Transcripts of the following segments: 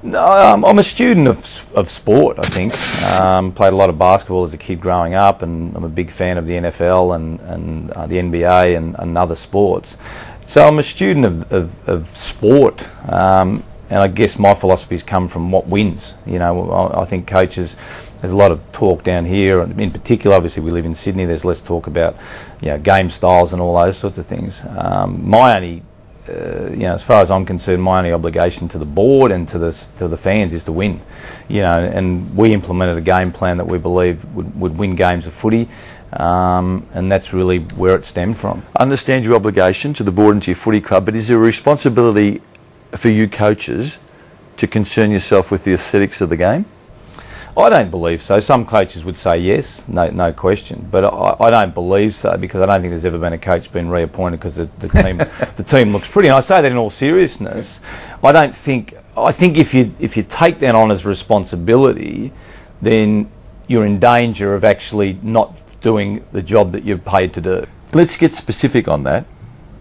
No, I'm a student of sport, I think. Played a lot of basketball as a kid growing up, and I'm a big fan of the NFL and the NBA and other sports. So I'm a student of sport, and I guess my philosophies come from what wins. You know, I think coaches, there's a lot of talk down here, and in particular, obviously we live in Sydney, there's less talk about, you know, game styles and all those sorts of things. My only you know, as far as I'm concerned, my only obligation to the board and to the fans is to win. You know, and we implemented a game plan that we believe would win games of footy, and that's really where it stemmed from. I understand your obligation to the board and to your footy club, but is there a responsibility for you coaches to concern yourself with the aesthetics of the game? I don't believe so. Some coaches would say yes, no question, but I don't believe so, because I don't think there's ever been a coach been reappointed because the team looks pretty. And I say that in all seriousness. I think if you take that on as responsibility, then you're in danger of actually not doing the job that you're paid to do. Let's get specific on that.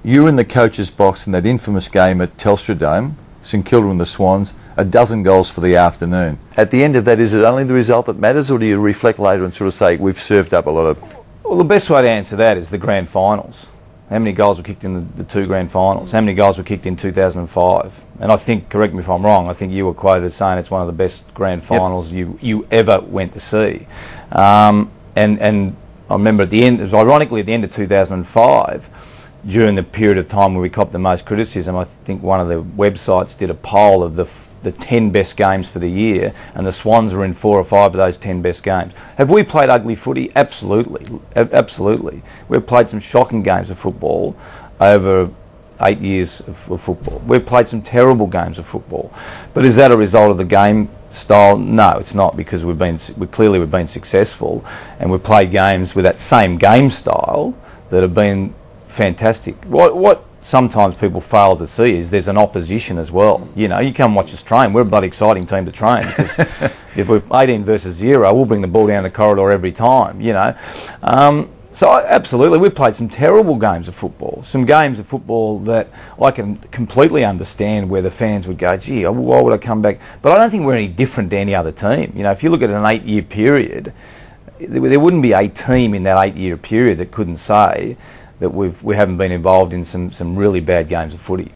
You were in the coach's box in that infamous game at Telstra Dome, St Kilda and the Swans, 12 goals for the afternoon. At the end of that, is it only the result that matters, or do you reflect later and sort of say, we've served up a lot of... Well, the best way to answer that is the grand finals. How many goals were kicked in the two grand finals? How many goals were kicked in 2005? And I think, correct me if I'm wrong, I think you were quoted as saying it's one of the best grand finals you ever went to see. And I remember at the end, ironically at the end of 2005, during the period of time where we copped the most criticism, I think one of the websites did a poll of the 10 best games for the year, and the Swans were in 4 or 5 of those 10 best games. Have we played ugly footy? Absolutely. Absolutely. We've played some shocking games of football over 8 years of football. We've played some terrible games of football. But is that a result of the game style? No, it's not, because we've been successful, and we've played games with that same game style that have been fantastic. What sometimes people fail to see is there's an opposition as well. You know, you come watch us train, we're a bloody exciting team to train, because if we're 18 versus 0, we'll bring the ball down the corridor every time, you know. So absolutely, we've played some terrible games of football, some games of football that I can completely understand where the fans would go, gee, why would I come back? But I don't think we're any different to any other team. You know, if you look at an 8-year period, there wouldn't be a team in that 8-year period that couldn't say that we haven't been involved in some really bad games of footy.